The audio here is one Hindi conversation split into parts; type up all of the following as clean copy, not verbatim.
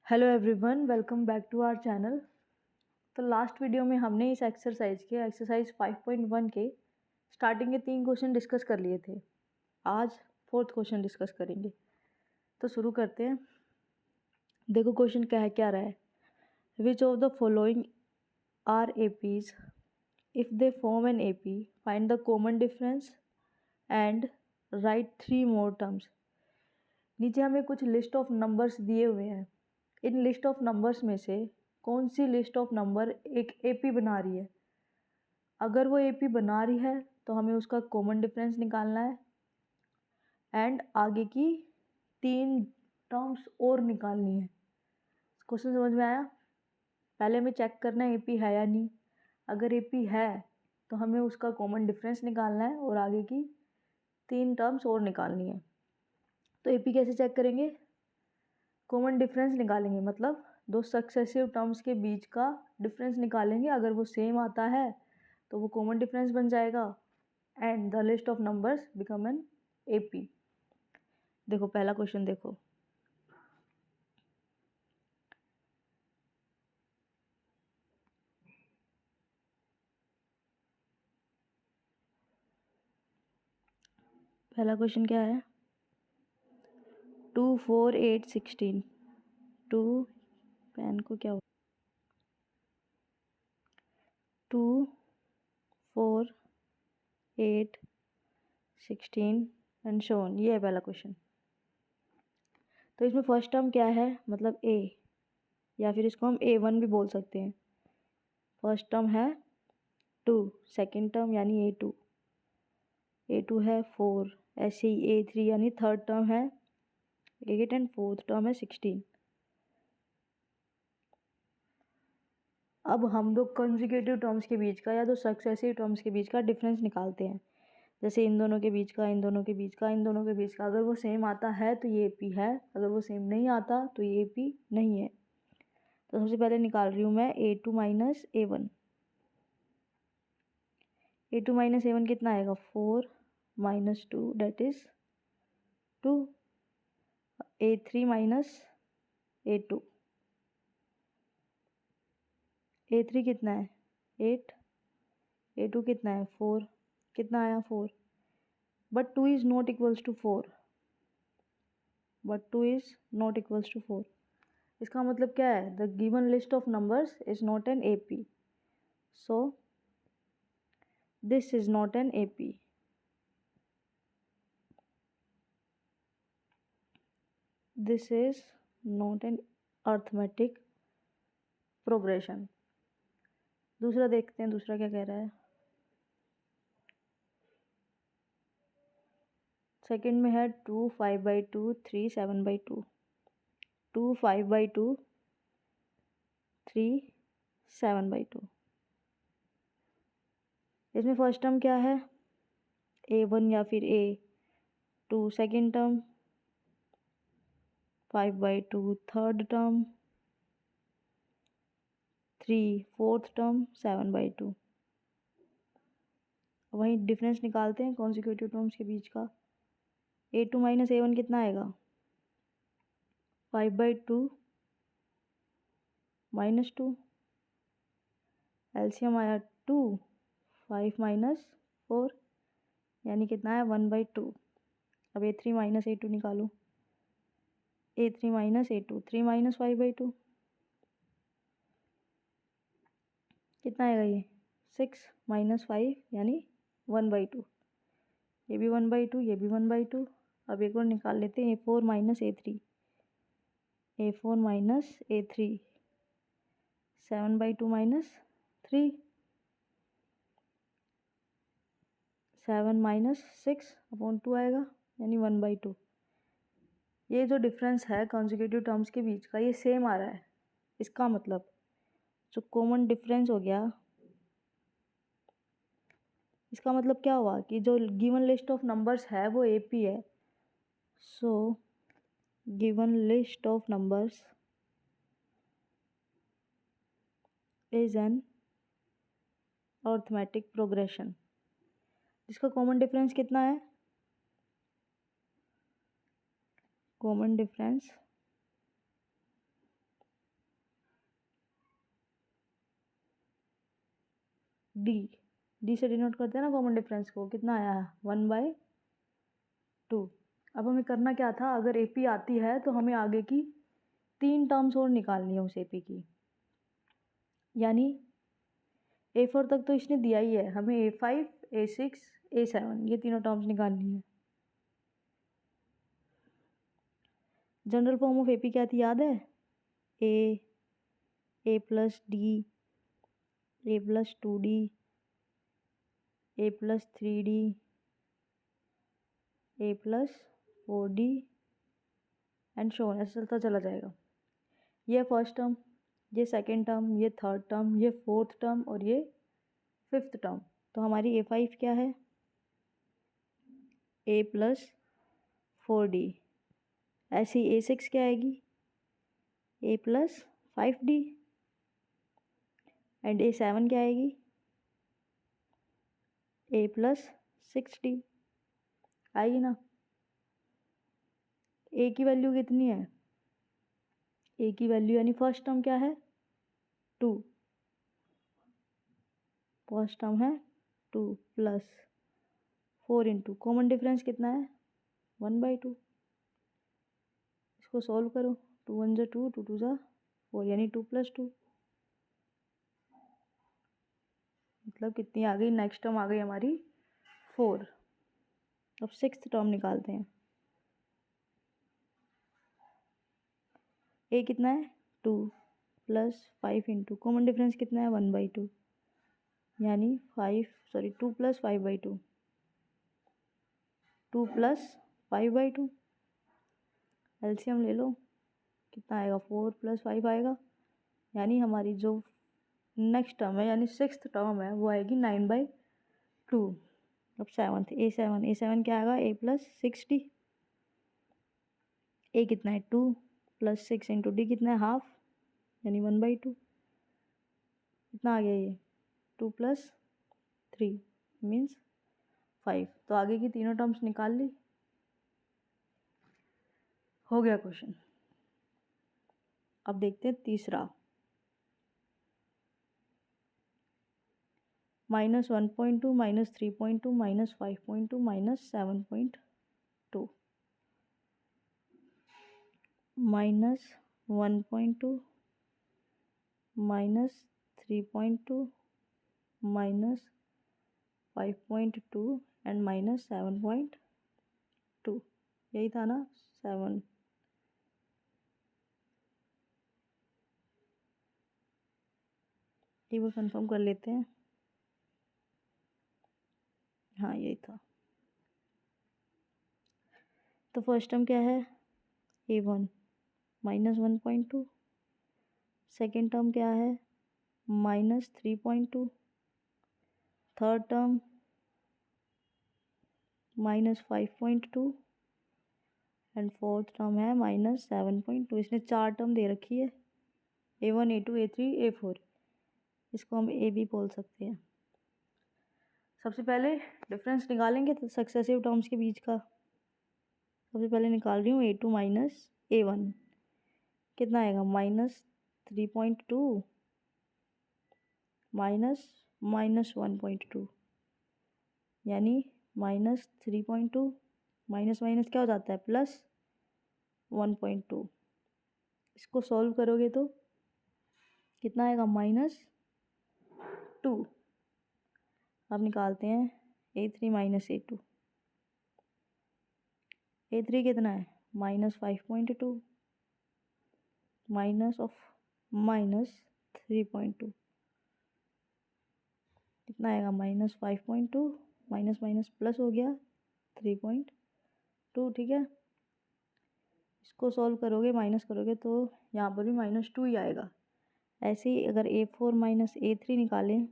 Hello everyone, welcome back to our channel. तो लास्ट वीडियो में हमने इस एक्सरसाइज के एक्सरसाइज 5.1 के स्टार्टिंग के 3 क्वेश्चन डिस्कस कर लिए थे। आज 4th क्वेश्चन डिस्कस करेंगे। तो शुरू करते हैं। देखो क्वेश्चन क्या रहा है। Which of the following are APs, if they form an AP find the common difference and write 3 more terms. नीचे हमें कुछ लिस्ट ऑफ नंबर्स दिए हुए हैं। इन लिस्ट ऑफ नंबर्स में से कौन सी लिस्ट ऑफ नंबर एक एपी बना रही है। अगर वो एपी बना रही है तो हमें उसका कॉमन डिफरेंस निकालना है एंड आगे की 3 टर्म्स और निकालनी है। क्वेश्चन समझ में आया? पहले हमें चेक करना है एपी है या नहीं। अगर एपी है तो हमें उसका कॉमन डिफरेंस निकालना है और आगे की 3 टर्म्स और निकालनी है। तो एपी कैसे चेक करेंगे? कॉमन डिफरेंस निकालेंगे, मतलब 2 सक्सेसिव टर्म्स के बीच का डिफरेंस निकालेंगे। अगर वो सेम आता है तो वो कॉमन डिफरेंस बन जाएगा and the list of numbers become an AP. देखो पहला क्वेश्चन देखो। पहला क्वेश्चन क्या है? 2 4 8 16। 2 पेन को क्या हो 2 4 8 16 एंड सो ऑन। ये है पहला क्वेश्चन। तो इसमें फर्स्ट टर्म क्या है, मतलब ए, या फिर इसको हम A1 भी बोल सकते हैं। फर्स्ट टर्म है 2, सेकेंड टर्म यानी A2 है 4, ऐसे ही A3 यानी थर्ड टर्म है 8 एंड फोर्थ टर्म है 16। अब हम लोग कंसेक्यूटिव टर्म्स के बीच का या तो सक्सेसिव टर्म्स के बीच का डिफरेंस निकालते हैं। जैसे इन दोनों के बीच का, इन दोनों के बीच का, इन दोनों के बीच का। अगर वो सेम आता है तो ये एपी है, अगर वो सेम नहीं आता तो ये एपी नहीं है। तो सबसे पहले निकाल रही हूँ मैं A2 minus A1। A2 minus A1 कितना आएगा? 4 minus 2 date is 2। A3 minus A2। A3 कितना है? 8। A2 कितना है? 4। कितना आया? 4। But 2 is not equals to 4। But 2 is not equals to 4। इसका मतलब क्या है? The given list of numbers is not an AP। So this is not an AP। This is not an arithmetic progression. दूसरा देखते हैं, दूसरा क्या कह रहा है। सेकंड में है 2 5/2 3 7/2। 2 5/2 3 7/2। इसमें फर्स्ट टर्म क्या है? A1 या फिर A2 second term, 5/2 third term, 3 fourth term, 7/2। वहीं डिफरेंस निकालते हैं कॉन्सिक्यूटिव टर्म्स के बीच का। A2 माइनस A1 कितना आएगा? 5/2 माइनस 2। एलसीएम आया 2, 5 माइनस 4 यानी कितना है? 1/2। अब A3 माइनस A2 निकालो। A3 माइनस A2, 3 माइनस 5/2 कितना आएगा? ये 6 माइनस 5 यानी 1/2। ये भी 1/2, ये भी 1/2। अब एक और निकाल लेते हैं A4 minus A3। A4 minus A3 7/2 minus 3, 7 minus 6/2 आएगा यानी 1/2। ये जो डिफरेंस है कॉन्जिक्यूटिव टर्म्स के बीच का, ये सेम आ रहा है। इसका मतलब जो कॉमन डिफरेंस हो गया, इसका मतलब क्या हुआ कि जो गिवन लिस्ट ऑफ नंबर्स है वो AP है। So given list of numbers is an arithmetic progression. जिसका कॉमन डिफरेंस कितना है? कॉमन डिफरेंस डी से डिनोट करते हैं ना कॉमन डिफरेंस को, कितना आया है 1/2। अब हमें करना क्या था, अगर AP आती है तो हमें आगे की 3 टर्म्स और निकालनी है उस AP की, यानी A4 तक तो इसने दिया ही है, हमें A5 A6 A7 ये तीनों टर्म्स निकालनी है। जनरल फॉर्म ऑफ AP क्या थी याद है, A plus D A + 2D A + 3D A + 4D and so on, ऐसे चलता चला जाएगा। ये फर्स्ट टर्म, ये सेकेंड टर्म, ये थर्ड टर्म, ये फोर्थ टर्म और ये फिफ्थ टर्म। तो हमारी A5 क्या है, A + 4D। ऐसी A6 क्या आएगी, A + 5D एंड A7 क्या आएगी, A + 6D। आएगी ना। A की वैल्यू कितनी है, A की वैल्यू यानी फर्स्ट टर्म क्या है 2, फर्स्ट टर्म है 2 + 4 इंटू कॉमन डिफरेंस कितना है 1/2। इसको सॉल्व करो, 2 1 = 2 2 2 = 4 यानी 2 + 2, मतलब कितनी आ गई, नेक्स्ट टर्म आ गई हमारी 4। अब सिक्स्थ टर्म निकालते हैं। A कितना है 2 + 5 इंटू कॉमन डिफरेंस कितना है 1/2, यानी 2 + 5/2, 2 + 5/2। एलसीएम ले लो, कितना आएगा 4 + 5 आएगा, यानी हमारी जो नेक्स्ट टर्म है यानी सिक्स्थ टर्म है वो आएगी 9/2। अब सेवन्थ A7 क्या आएगा A + 6D। A कितना है 2 + 6 इंटू D कितना है हाफ, यानी 1/2। कितना आ गया ये 2 + 3 मीन्स 5। तो आगे की तीनों टर्म्स निकाल ली, हो गया क्वेश्चन। अब देखते हैं तीसरा, -1.2 -3.2 -5.2 -7.2 -1.2 -3.2 -5.2 एंड -7.2, यही था ना 7। एक बार कंफर्म कर लेते हैं, हाँ यही था। तो फर्स्ट टर्म क्या है A1 -1.2, सेकेंड टर्म क्या है -3.2, third term -5.2 and fourth term है -7.2। इसने 4 टर्म दे रखी है, A1 A2 A3 A4, इसको हम AB बोल सकते हैं। सबसे पहले डिफरेंस निकालेंगे तो सक्सेसिव टर्म्स के बीच का। सबसे पहले निकाल रही हूँ A2 - A1, कितना आएगा -3.2 -1.2, यानी -3.2 माइनस माइनस क्या हो जाता है +1.2। इसको सॉल्व करोगे तो कितना आएगा -2। अब निकालते हैं A3 - A2। A3 कितना है -5.2 -3.2, कितना आएगा -5.2 माइनस माइनस प्लस हो गया 3.2, ठीक है। इसको सॉल्व करोगे माइनस करोगे तो यहाँ पर भी -2 ही आएगा। ऐसे ही अगर A4 - A3 निकालें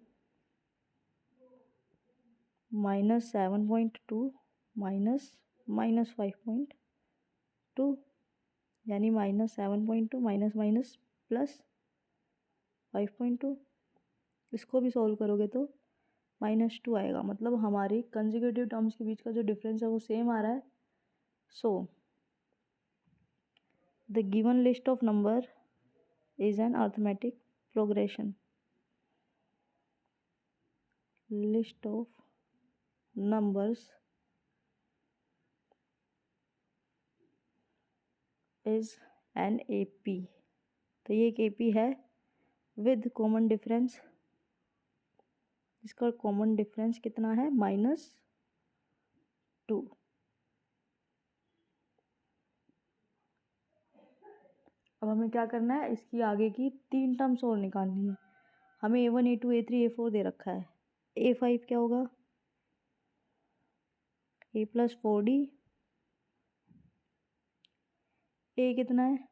-7.2 -5.2, यानी -7.2 माइनस माइनस +5.2। इसको भी सॉल्व करोगे तो -2 आएगा, मतलब हमारी कंसेक्यूटिव टर्म्स के बीच का जो डिफरेंस है वो सेम आ रहा है। So the given list of number is an arithmetic progression. List of numbers is an AP। तो ये एक AP है विद कॉमन डिफरेंस, इसका कॉमन डिफरेंस कितना है, -2। अब हमें क्या करना है, इसकी आगे की 3 टर्म्स और निकालनी है। हमें A1 A2 A3 A4 दे रखा है। A5 क्या होगा, A+4D। A कितना है,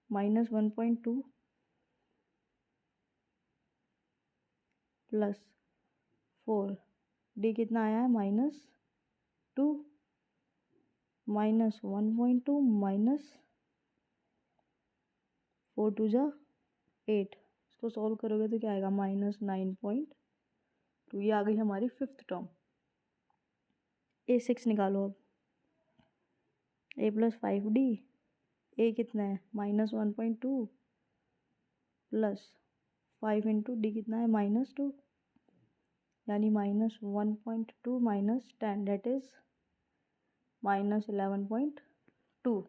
-1.2 +4। D कितना आया है, -2 -1.2 -4 2 जा 8। इसको सॉल्व करोगे तो क्या आएगा, -9.2। ये आ गई हमारी 5th टर्म। A6 निकालो अब। A+5D। A कितना है, -1.2 +5 इंटू D कितना है, -2, यानी -1.2 -10 डेट इज़ -11.2।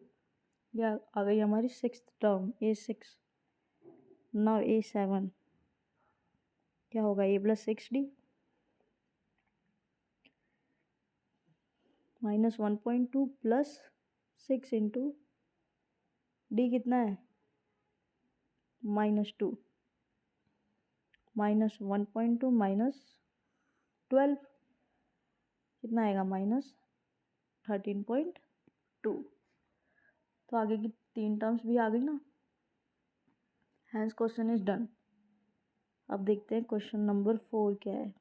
यह आ गई हमारी 6th term A6। Now A7 क्या होगा, A+6D -1.2 +6 इंटू D कितना है, -2 -1.2 -12 कितना आएगा, -13.2। तो आगे की 3 टर्म्स भी आ गई ना। Hence question is done. अब देखते हैं क्वेश्चन नंबर 4 क्या है।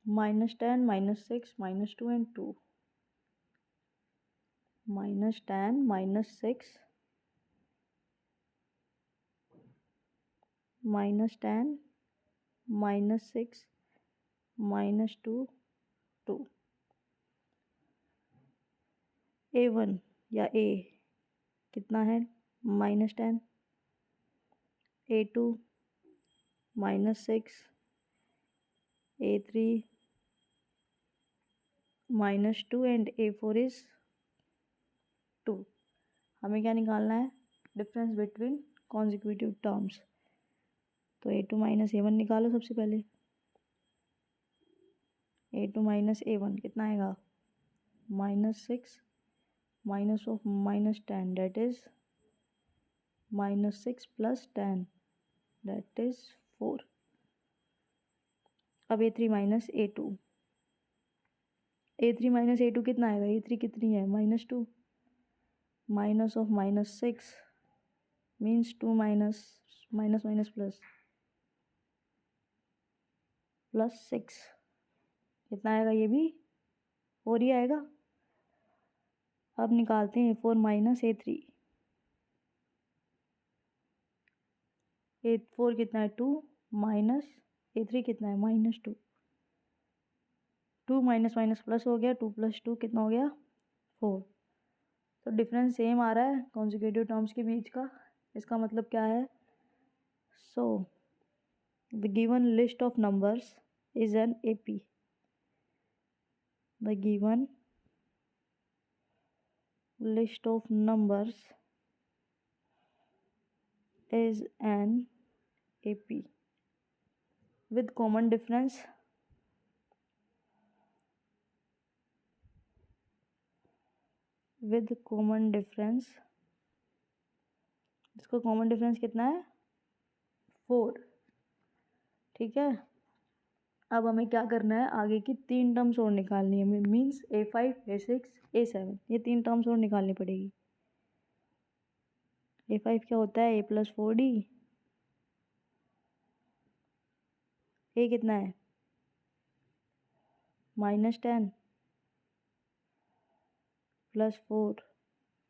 -10 -6 -2 एंड 2। -10 -6 -10 -6 -2 2। A1 या A कितना है, -10। A2 -6। A3 -2 and A4 is 2। हमें क्या निकालना है, डिफरेंस बिटवीन कॉन्जिक्यूटिव टर्म्स। तो A2 -A1 निकालो सबसे पहले। A2 -A1 कितना आएगा, -6 -10 डेट इज -6 + 10 डेट इज 4। अब A3 -A2। A3 -A2 कितना आएगा, A3 कितनी है, -2 -6 मीन्स 2 माइनस माइनस प्लस +6 कितना आएगा, ये भी 4 ही आएगा। अब निकालते हैं A4 -A3। A4 कितना है, 2 माइनस A3 कितना है, -2। 2 माइनस माइनस प्लस हो गया, 2 + 2 कितना हो गया, 4। तो डिफरेंस सेम आ रहा है कॉन्जिक्यूटिव टर्म्स के बीच का। इसका मतलब क्या है, so the given list of numbers is an AP। The given list of numbers is an AP with common difference इसका कॉमन डिफरेंस कितना है, 4। ठीक है। अब हमें क्या करना है, आगे की 3 टर्म्स और निकालनी है, मीन्स A5 A6 A7, ये 3 टर्म्स और निकालनी पड़ेगी। A5 क्या होता है, A+4D। A कितना है, -10 +4।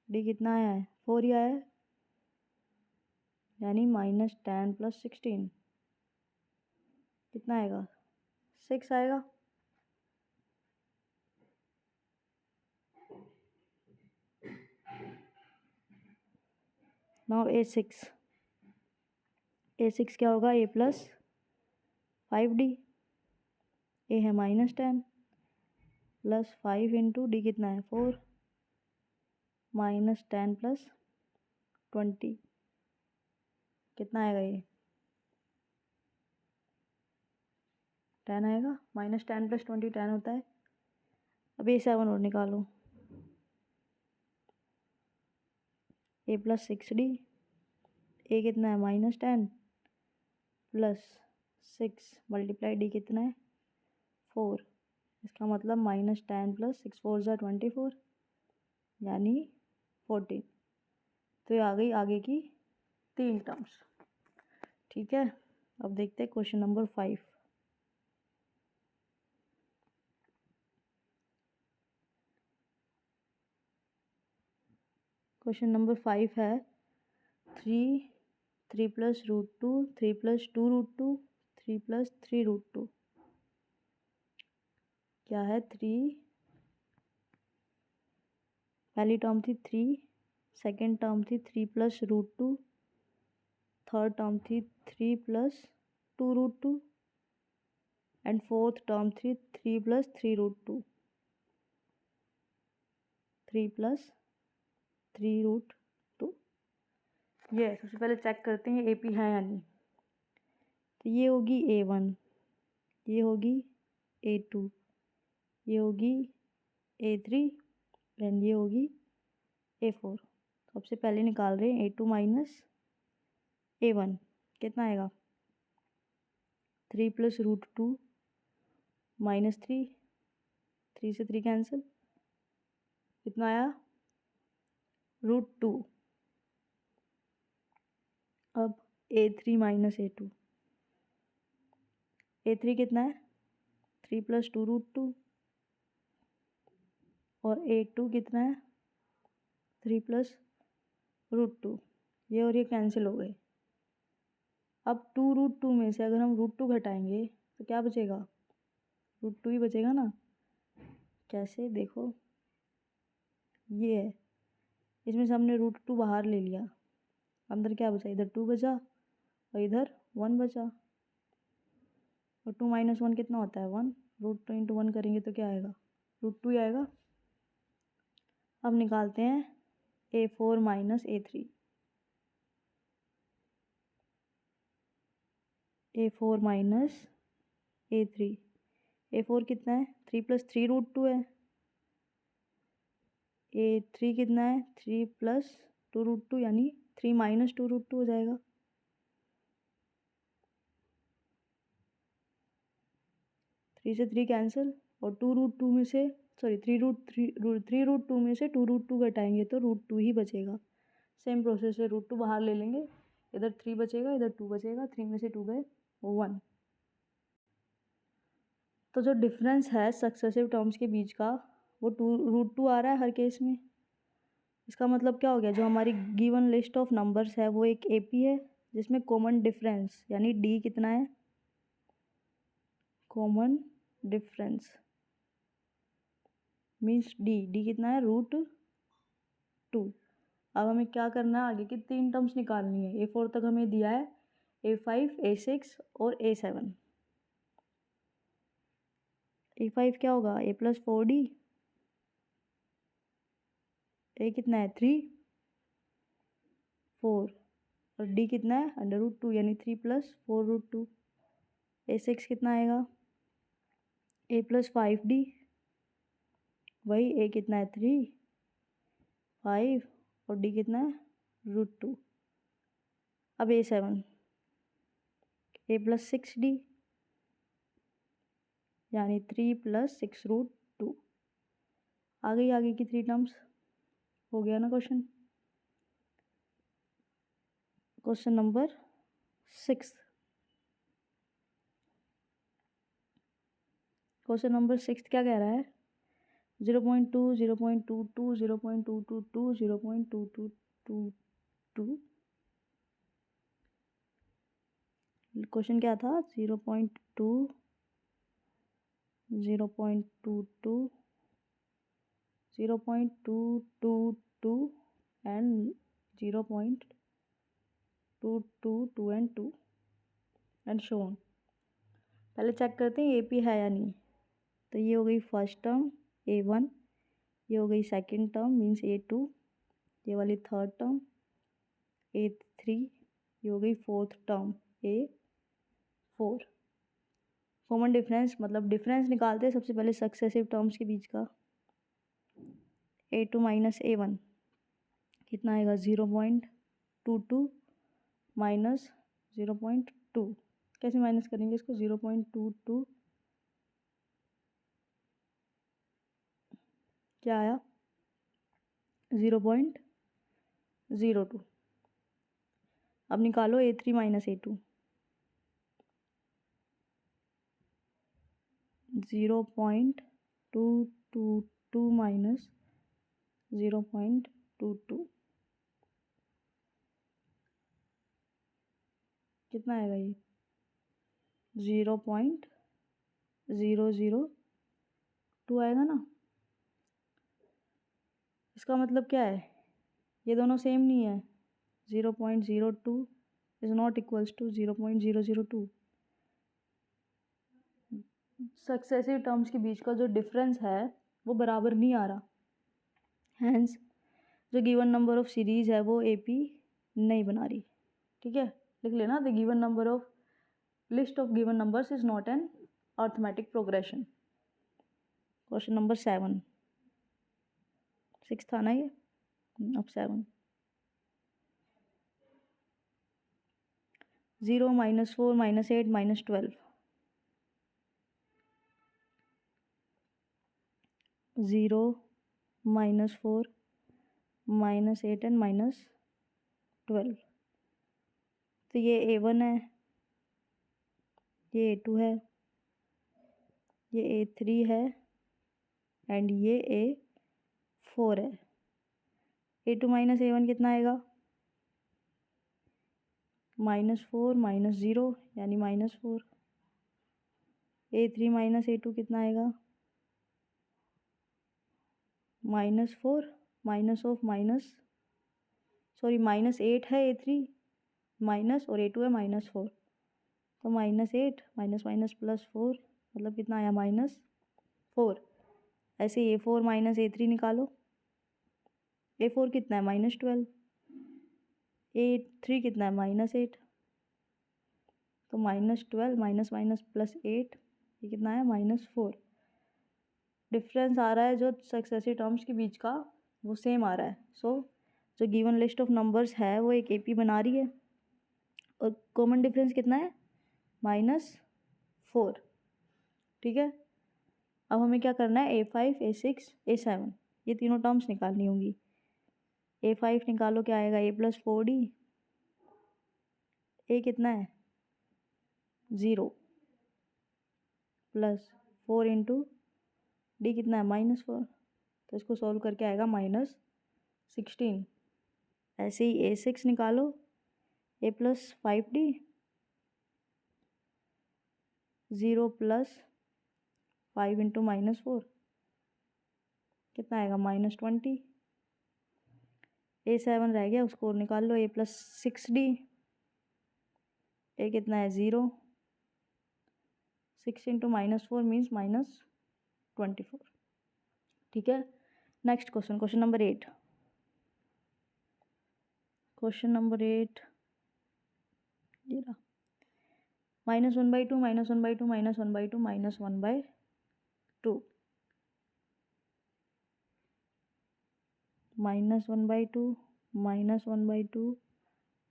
D कितना आया है, 4 ही आया है, यानी -10 + 16 कितना आएगा, 6 आएगा। नाउ A6 क्या होगा, A+4D 5d, ए है -10 प्लस 5 इंटू डी कितना है 4, -10 प्लस 20 कितना आएगा ये 10 आएगा। -10 प्लस 20 10 होता है। अब ये 7 और निकालो, ए प्लस 6d, ए कितना है -10 प्लस 6 मल्टीप्लाई डी कितना है 4, इसका मतलब -10 प्लस 6 4 ज़ा 24 यानी 14। तो ये आ गई आगे की 3 टर्म्स। ठीक है, अब देखते हैं क्वेश्चन नंबर 5। क्वेश्चन नंबर 5 है 3 प्लस √2 3 प्लस 2√2 3 प्लस 3√2। क्या है 3, पहली टर्म थी 3, सेकेंड टर्म थी 3 प्लस √2, थर्ड टर्म थी 3 प्लस 2√2 एंड फोर्थ टर्म थी 3 प्लस 3√2, 3 प्लस 3√2। ये सबसे पहले चेक करते हैं AP है या नहीं। तो ये होगी A1, ये होगी A2, ये होगी A3 एंड ये होगी A4। सबसे पहले निकाल रहे हैं A2 माइनस A1 कितना आएगा 3 प्लस √2 -3, 3 से 3 कैंसिल, कितना आया √2। अब A3 माइनस A2, A3 कितना है 3 प्लस 2√2 और A2 कितना है 3 प्लस √2, ये और ये कैंसिल हो गए। अब 2√2 में से अगर हम √2 घटाएंगे तो क्या बचेगा √2 ही बचेगा ना। कैसे देखो, ये है, इसमें से हमने √2 बाहर ले लिया, अंदर क्या बचा इधर 2 बचा और इधर 1 बचा, और 2 माइनस 1 कितना होता है 1, √2 इंटू 1 करेंगे तो क्या आएगा √2 ही आएगा। अब निकालते हैं A4 minus A3, A4 minus A3, A4 कितना है 3 प्लस 3√2 है, A3 कितना है 3 प्लस 2√2 यानी 3 माइनस 2√2 हो जाएगा। थ्री से 3 कैंसिल और 2√2 में से सॉरी 3√2 में से 2√2 घटाएंगे तो √2 ही बचेगा। सेम प्रोसेस है, √2 बाहर ले लेंगे, इधर 3 बचेगा इधर 2 बचेगा, 3 में से 2 गए 1। तो जो डिफरेंस है सक्सेसिव टर्म्स के बीच का वो √2 आ रहा है हर केस में। इसका मतलब क्या हो गया, जो हमारी गिवन लिस्ट ऑफ नंबर्स है वो एक AP है जिसमें कॉमन डिफरेंस यानी D कितना है, कॉमन डिफरेंस मीन्स D कितना है √2। अब हमें क्या करना है, आगे की 3 टर्म्स निकालनी है। A4 तक हमें दिया है, A5 A6 और A7। A5 क्या होगा A प्लस 4D, A कितना है 3 4 और D कितना है √2 यानी 3 प्लस 4√2। A6 कितना आएगा A प्लस 5D, वही A कितना है 3 5 और D कितना है √2। अब A7 A प्लस 6D यानी 3 प्लस 6√2। आ गई आगे की 3 टर्म्स, हो गया ना question. Question number 6, question number 6 क्या कह रहा है 0.2 0.22 0.222 0.2222। क्वेश्चन क्या था 0.2 0.22 0.222 and 0.222 and 2 and show on. पहले चेक करते हैं ए पी है या नहीं। तो ये हो गई फर्स्ट टर्म A1, ये हो गई सेकंड टर्म मीन्स A2, ये वाली थर्ड टर्म A3, ये हो गई fourth term A4। Common difference मतलब डिफरेंस निकालते हैं सबसे पहले सक्सेसिव टर्म्स के बीच का। A2 माइनस A1 कितना आएगा 0.22 माइनस 0.2। कैसे माइनस करेंगे इसको 0.22 क्या आया 0.02। अब निकालो A3 माइनस A2 0.222 माइनस 0.22 कितना आएगा ये 0.002 आएगा ना। इसका मतलब क्या है ये दोनों सेम नहीं है। 0.02 is not equals to 0.002। Successive terms के बीच का जो डिफरेंस है वो बराबर नहीं आ रहा। हैंस जो गिवन नंबर ऑफ सीरीज़ है वो AP नहीं बना रही। ठीक है, लिख लेना the given number of list of given numbers is not an arithmetic progression. Question number 7, 6 था ना ये, अब 7। 0 minus 4 minus 8 minus 12, 0 minus 4 minus 8 and minus 12। तो ये A1 है, ये A2 है, ये A3 है एंड ये A4 है। A2 माइनस A1 कितना आएगा -4 माइनस 0 यानी -4। A3 माइनस A2 कितना आएगा -4 माइनस ऑफ माइनस सॉरी -8 है A3 माइनस और A2 है -4, तो -8 माइनस माइनस +4 मतलब कितना आया -4। ऐसे A4 माइनस A3 निकालो। A4 कितना है -12, A3 कितना है -8, तो -12 माइनस माइनस +8 ये कितना है -4। डिफरेंस आ रहा है जो सक्सेसिव टर्म्स के बीच का वो सेम आ रहा है। सो जो गिवन लिस्ट ऑफ नंबर्स है वो एक AP बना रही है और कॉमन डिफरेंस कितना है -4। ठीक है, अब हमें क्या करना है A5 A6 A7 ये तीनों टर्म्स निकालनी होंगी। A5 निकालो क्या आएगा A+4D, A कितना है 0 प्लस 4 इंटू D कितना है -4, तो इसको सॉल्व करके आएगा -16। ऐसे ही A6 निकालो A+5D, 0 प्लस 5 इंटू -4 कितना आएगा -20। A7 रह गया उसको और निकाल लो A+6D, A कितना है 0, 6 इंटू -4 मीन्स -24। ठीक है, next question, question number 8। Question number 8 ये रहा -1/2 -1/2 -1/2 -1/2 -1/2 -1/2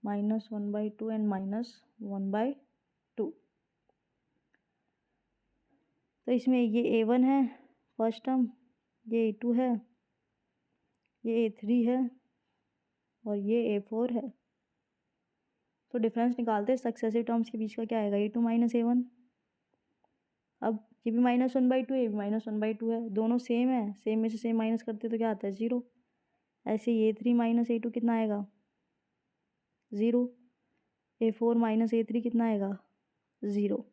-1/2 एंड -1/2। तो इसमें ये A1 है फर्स्ट टर्म, ये A2 है, ये A3 है और ये A4 है। तो डिफरेंस निकालते हैं सक्सेसिव टर्म्स के बीच का क्या आएगा A2 माइनस A1। अब ये भी -1/2 ये भी -1/2 है, दोनों सेम है, सेम में से सेम माइनस करते तो क्या आता है 0। ऐसे ही A3 माइनस A2 कितना आएगा 0, A4 माइनस A3 कितना आएगा 0।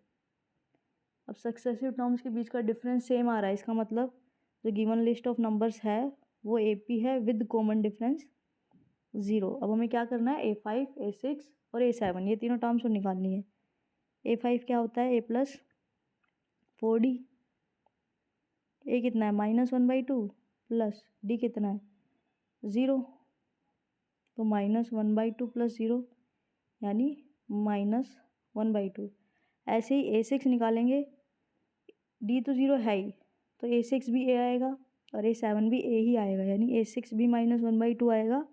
अब सक्सेसिव टर्म्स के बीच का डिफरेंस सेम आ रहा है, इसका मतलब जो गिवन लिस्ट ऑफ नंबर्स है वो AP है विद कॉमन डिफरेंस 0। अब हमें क्या करना है A5 A6 और A7 ये तीनों टर्म्स को निकालनी है। A5 क्या होता है A+5 4D। ए कितना है -1/2 प्लस डी कितना है 0, तो -1/2 प्लस 0 यानी -1/2। ऐसे ही A6 निकालेंगे, डी तो 0 है ही, तो A6 भी ए आएगा और A7 भी ए ही आएगा, यानी A6 भी -1/2 आएगा,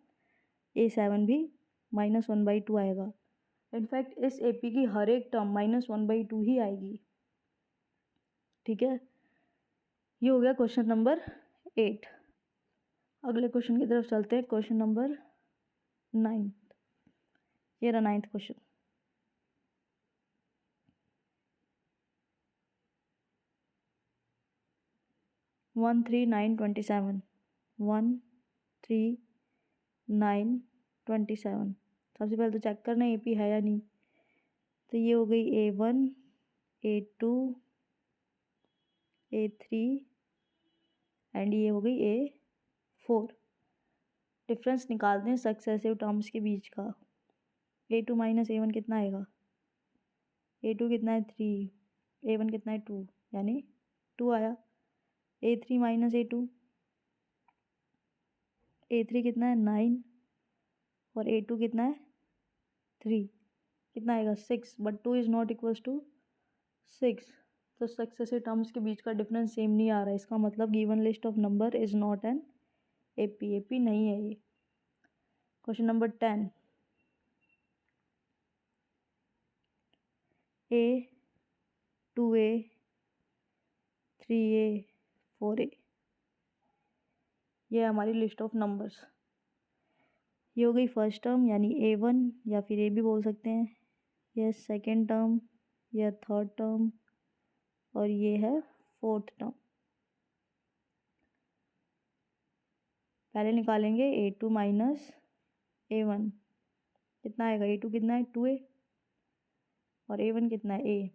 A7 भी -1/2 आएगा। इनफैक्ट इस AP की हर एक टर्म -1/2 ही आएगी। ठीक है, ये हो गया क्वेश्चन नंबर 8। अगले क्वेश्चन की तरफ चलते हैं, क्वेश्चन नंबर 9। ये रहा 9th क्वेश्चन। वन 3 9 27 1 3 9 27। सबसे पहले तो चेक करना है AP है या नहीं। तो ये हो गई A1 A2 A3 एंड ये हो गई A4। डिफरेंस निकालते हैं सक्सेसिव टर्म्स के बीच का। A2 माइनस A1 कितना आएगा, A2 कितना है 3, A1 कितना है 2, यानी 2 आया। A3 माइनस A2, A3 कितना है 9 और A2 कितना है 3, कितना आएगा 6, but 2 is not equals to 6। तो सक्सेसिव टर्म्स के बीच का डिफरेंस सेम नहीं आ रहा है, इसका मतलब given list of number is not an AP नहीं है ये। Question number 10। A 2A 3A 4A, ये हमारी लिस्ट ऑफ नंबर्स। ये हो गई फर्स्ट टर्म यानी A1 या फिर A भी बोल सकते हैं, यह सेकेंड टर्म, यह थर्ड टर्म और ये है फोर्थ टर्म। पहले निकालेंगे A2 माइनस A1, कितना आएगा, A2 कितना है 2A और A1 कितना है A,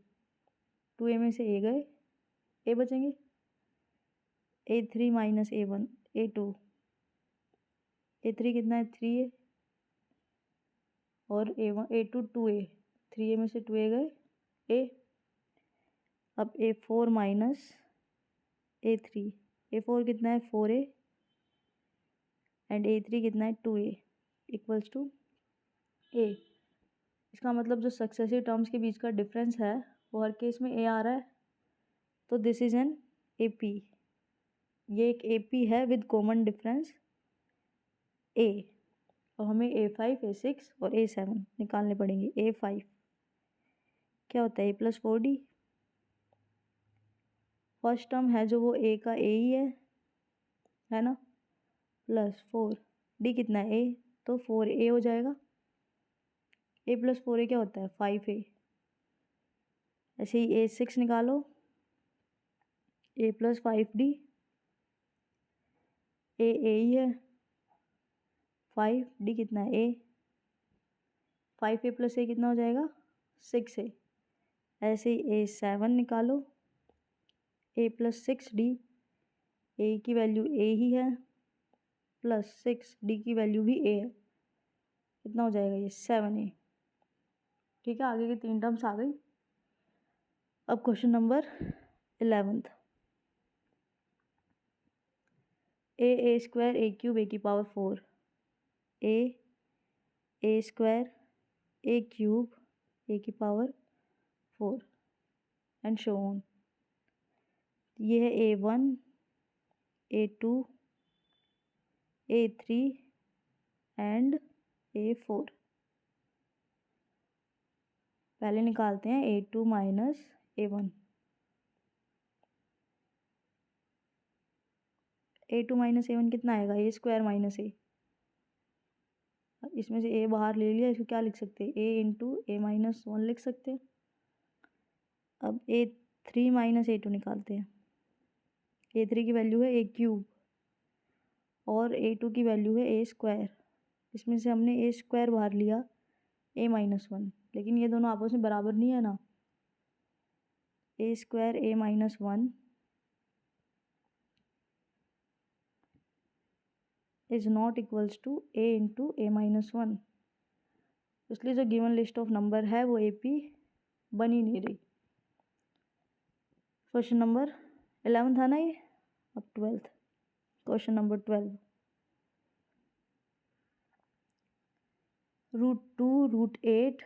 2A में से A गए, A बचेंगे। A3 minus A1 A2, A3 कितना है 3A और A1 A2 2A, 3A में से 2A गए A। अब A4 माइनस A3, A4 कितना है 4A एंड A3 कितना है 2A इक्वल्स टू A। इसका मतलब जो सक्सेसिव टर्म्स के बीच का डिफरेंस है वो हर केस में A आ रहा है, तो दिस इज़ एन AP। ये एक AP है विद कॉमन डिफरेंस A, और हमें A5 A6 और A7 निकालने पड़ेंगे। A5 क्या होता है A+4D, फर्स्ट टर्म है जो वो A का A ही है ना, प्लस 4D कितना है A, तो 4A हो जाएगा। A+4A क्या होता है 5A। ऐसे ही A6 निकालो, A+5D, A ही है, 5D कितना है A, 5A + A कितना हो जाएगा 6A। ऐसे ही A7 निकालो, A+6D, A की वैल्यू A ही है प्लस 6D की वैल्यू भी A है, कितना हो जाएगा ये 7A। ठीक है, आगे की 3 टर्म्स आ गई। अब question number 11th। A² A³ A⁴, A² A³ A⁴ and show on. ये है A1 A2 A3 and A4। पहले निकालते हैं A2 minus A1। A2 minus A1 कितना आएगा A² माइनस A, इसमें से A बाहर ले लिया, इसको क्या लिख सकते हैं A इंटू A-1 लिख सकते हैं। अब A3 माइनस A2 निकालते हैं। A3 की वैल्यू है A³ और A2 की वैल्यू है A²। इसमें से हमने A² बाहर लिया A-1, लेकिन ये दोनों आपस में बराबर नहीं है ना। A² A-1 is not equals to A into A-1, इसलिए जो गिवन लिस्ट ऑफ नंबर है वो AP बन ही नहीं रही। क्वेश्चन नंबर 11 था ना ये, अब 12th। Question number 12, √2, √8,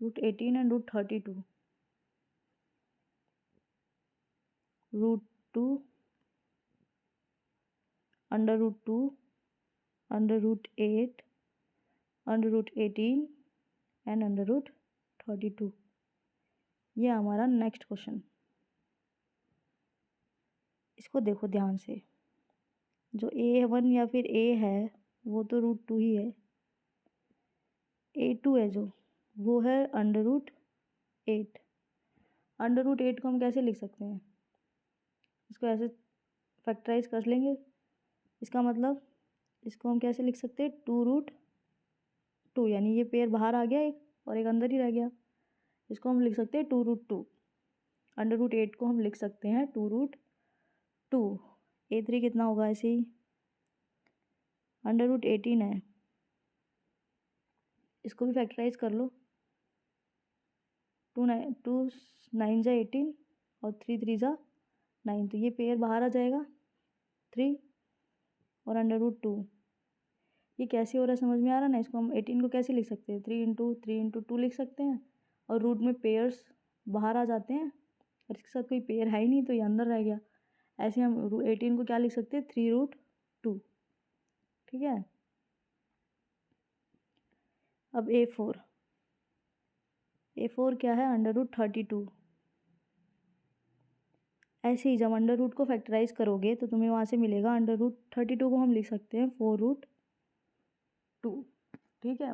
√18 and √32। √2, √2, √8, √18 and √32। ये हमारा नेक्स्ट क्वेश्चन। इसको देखो ध्यान से, जो A1 या फिर A है वो तो √2 ही है। A2 है जो, वो है √8। √8 को हम कैसे लिख सकते हैं, इसको ऐसे फैक्टराइज कर लेंगे। इसका मतलब इसको हम कैसे लिख सकते हैं, 2√2, यानी ये पेयर बाहर आ गया एक और एक अंदर ही रह गया। इसको हम लिख सकते हैं 2√2। √8 को हम लिख सकते हैं 2√2। A3 कितना होगा, ऐसे ही √18 है, इसको भी फैक्टराइज कर लो। 2 9 जा 18 और 3 3 जा 9, तो ये पेयर बाहर आ जाएगा 3 और √2। ये कैसे हो रहा है समझ में आ रहा है ना। इसको हम 18 को कैसे लिख सकते हैं, 3 × 2 लिख सकते हैं, और रूट में पेयर्स बाहर आ जाते हैं और इसके साथ कोई पेयर है ही नहीं तो ये अंदर रह गया। ऐसे हम 18 को क्या लिख सकते हैं, 3√2। ठीक है। अब A4 क्या है, √32। ऐसे ही जब अंडर रूट को फैक्टराइज करोगे तो तुम्हें वहाँ से मिलेगा √32 को हम लिख सकते हैं 4√2। ठीक है।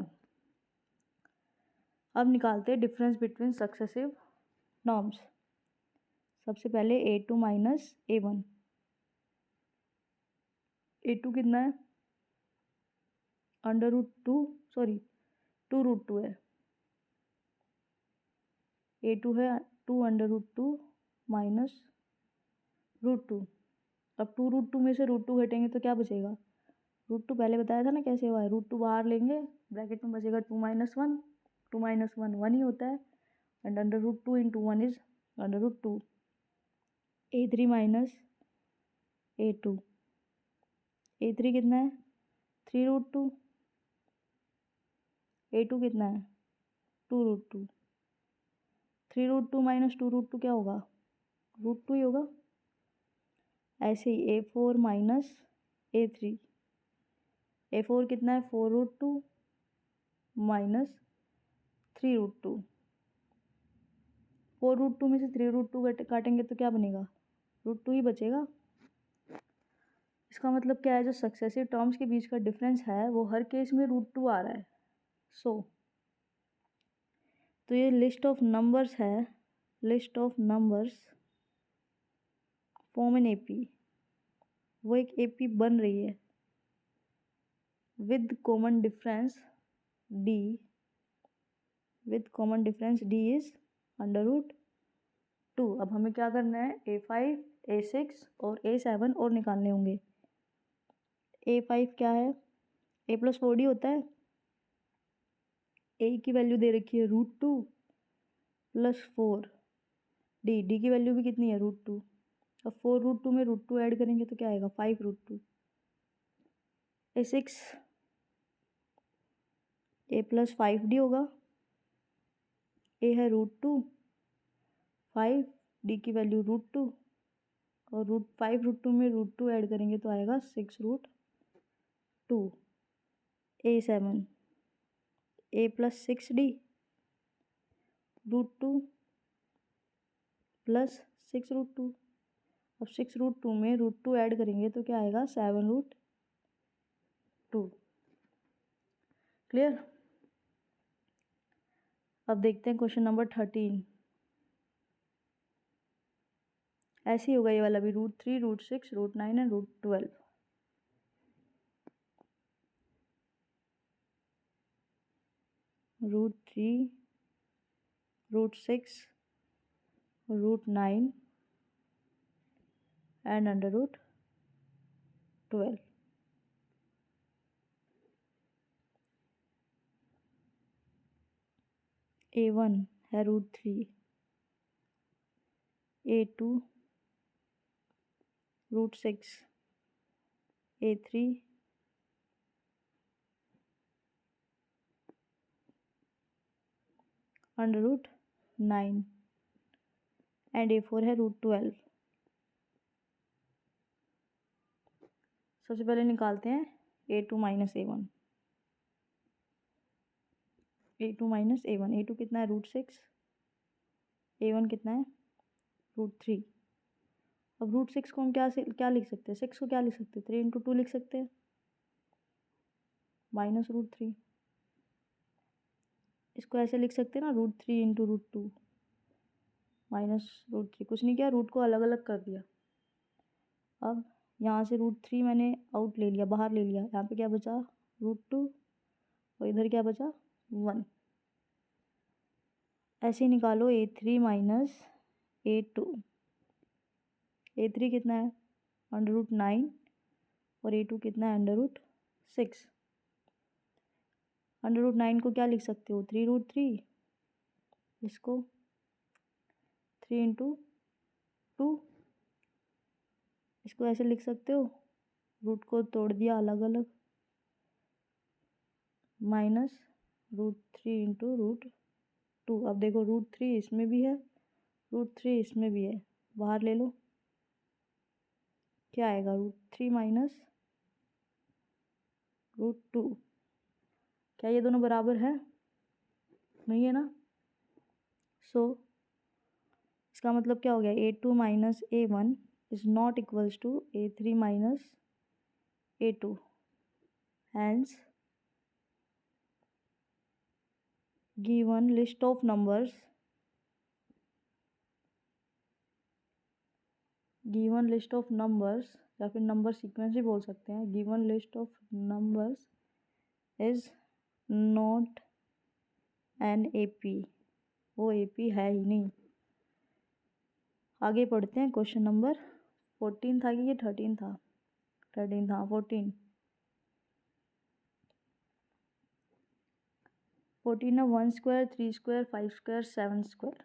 अब निकालते हैं डिफरेंस बिटवीन सक्सेसिव नॉर्म्स। सबसे पहले A2 माइनस A1। A2 कितना है, √2 सॉरी 2√2 है। A2 है 2√2 माइनस √2। अब 2√2 में से √2 घटेंगे तो क्या बचेगा, √2 पहले बताया था ना कैसे हुआ है, √2 बाहर लेंगे, ब्रैकेट में बचेगा 2 - 1। 2 - 1 1 ही होता है, and √2 × 1 is √2। A3 minus A2। A3 कितना है, 3√2। A2 कितना है, 2√2। 3√2 माइनस 2√2 क्या होगा, √2 ही होगा। ऐसे ही A4 माइनस A3। A4 कितना है, 4√2 माइनस 3√2। 4√2 में से 3√2 काटेंगे तो क्या बनेगा, √2 ही बचेगा। इसका मतलब क्या है, जो सक्सेसिव टर्म्स के बीच का डिफरेंस है वो हर केस में √2 आ रहा है। तो ये लिस्ट ऑफ नंबर्स है, list of numbers form an AP। वो एक AP बन रही है with common difference D। With common difference D is √2। अब हमें क्या करना है, A5, A6 और A7 और निकालने होंगे। A5 क्या है, A + 4D होता है। A की वैल्यू दे रखी है √2 + 4। D की वैल्यू भी कितनी है, √2। अब 4√2 में √2 ऐड करेंगे तो क्या आएगा, 5√2। A6 A + 5D होगा। A है √2, 5, D की वैल्यू √2 और √5√2 में √2 ऐड करेंगे तो आएगा 6√2। A7 A + 6D √2 + 6√2। अब 6√2 में √2 ऐड करेंगे तो क्या आएगा, 7√2। क्लियर। अब देखते हैं क्वेश्चन नंबर 13। ऐसे ही होगा ये वाला भी, √3, √6, √9 एंड √12। √3, √6, √9 and √12। A1 है √3, A2 √6 A3 √9 एंड A4 है √12। सबसे पहले निकालते हैं A2 minus A1। A2 minus A1, A2 कितना है √6, A1 कितना है √3। अब √6 को हम क्या लिख सकते हैं, 6 को क्या लिख सकते हैं, 3 × 2 लिख सकते हैं, माइनस √3। इसको ऐसे लिख सकते हैं ना, √3 × √2 माइनस √3। कुछ नहीं किया, रूट को अलग अलग कर दिया। अब यहाँ से √3 मैंने आउट ले लिया, बाहर ले लिया, यहाँ पे क्या बचा √2 और इधर क्या बचा 1। ऐसे निकालो A3 माइनस A2। A3 कितना है √9 और A2 कितना है √6। √9 को क्या लिख सकते हो, 3√3। इसको 3 × 2, इसको ऐसे लिख सकते हो, रूट को तोड़ दिया अलग अलग, माइनस √3 × √2। अब देखो √3 इसमें भी है, √3 इसमें भी है, बाहर ले लो, क्या आएगा √3 माइनस √2। क्या ये दोनों बराबर है, नहीं है ना। सो इसका मतलब क्या हो गया, A2 minus A1 is not equals to A3 minus A2। Hence given list of numbers, given list of numbers या फिर नंबर सीक्वेंस भी बोल सकते हैं, given list of numbers is not an AP। वो AP है ही नहीं। आगे पढ़ते हैं, क्वेश्चन नंबर 14 था कि ये 13 था, 13 था, 14 है। 1 स्क्वायर 3 स्क्वायर 5 स्क्वायर 7 स्क्वायर।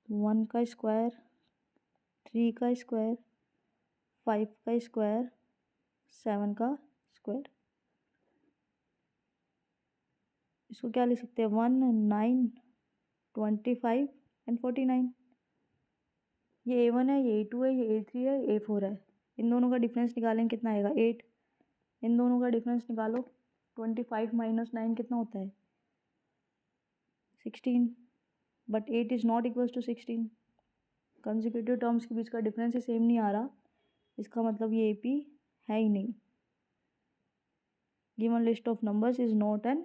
1 का स्क्वायर, 3 का स्क्वायर, 5 का स्क्वायर, 7 का स्क्वायर। इसको क्या लिख सकते हैं, 1 9 25 एंड 49। ये A1 है, ये A2 है, ये A3 है, ये A4 है। इन दोनों का डिफरेंस निकालें, कितना आएगा 8। इन दोनों का डिफरेंस निकालो, 25 माइनस 9 कितना होता है 16। But 8 is not equals to 16। Consecutive terms के बीच का डिफरेंस ही सेम नहीं आ रहा, इसका मतलब ये AP है ही नहीं। Given list of numbers is not an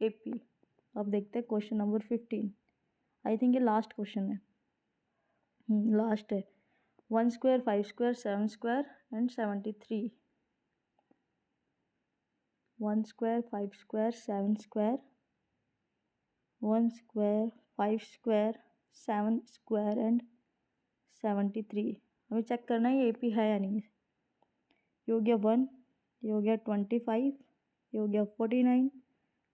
AP। अब देखते हैं क्वेश्चन नंबर 15। आई थिंक ये लास्ट क्वेश्चन है, लास्ट है। 1 square 5 square 7 square and 73। 1 square 5 square 7 square, 1 square 5 square 7 square and 73। हमें चेक करना है ये AP है या नहीं। ये हो गया 1, ये हो गया 25, ये हो गया 49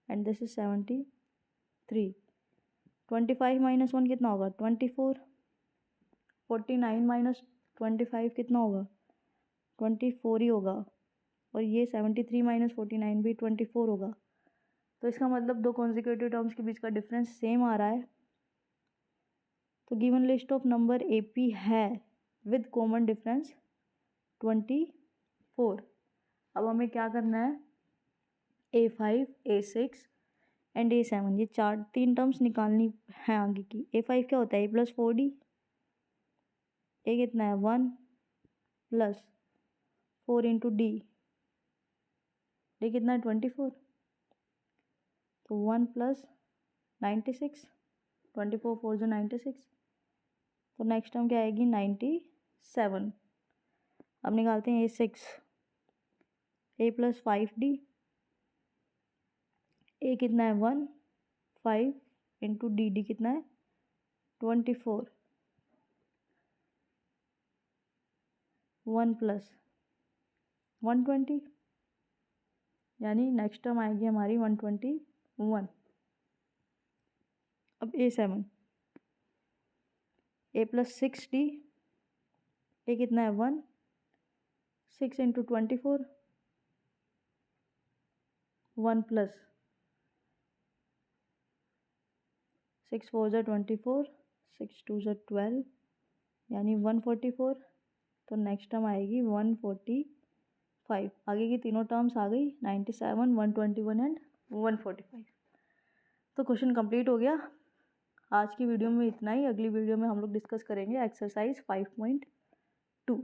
एंड दिस इज 73। 25 माइनस 1 कितना होगा 24। 49 माइनस 25 कितना होगा 24 ही होगा। और ये 73 माइनस 49 भी 24 होगा। तो इसका मतलब दो कॉन्जिक्यूटिव टर्म्स के बीच का डिफरेंस सेम आ रहा है। तो given list of number AP है विद कॉमन डिफरेंस 24। अब हमें क्या करना है, A5 A6 एंड A7, ये 3 टर्म्स निकालनी है आगे की। A5 क्या होता है A + 4D, A कितना है 1 + 4 × D, D कितना है 24, तो 1 + 96, 24 4 जो 96, तो नेक्स्ट टर्म क्या आएगी 97। अब निकालते हैं A6, A + 5D, A कितना है 1 5 × D कितना है 24, 1 + 120, यानी नेक्स्ट टर्म आएगी हमारी 121। अब A7, A + 6D, ये कितना है 1, 6 इंटू 24, 1 प्लस 6 4 ज़ा 24, 6 2 ज़ा 12, यानी 144। तो नेक्स्ट टर्म आएगी 145। आगे की तीनों टर्म्स आ गई 97, 121 एंड 145। तो क्वेश्चन कंप्लीट हो गया। आज की वीडियो में इतना ही। अगली वीडियो में हम लोग डिस्कस करेंगे एक्सरसाइज 5.2।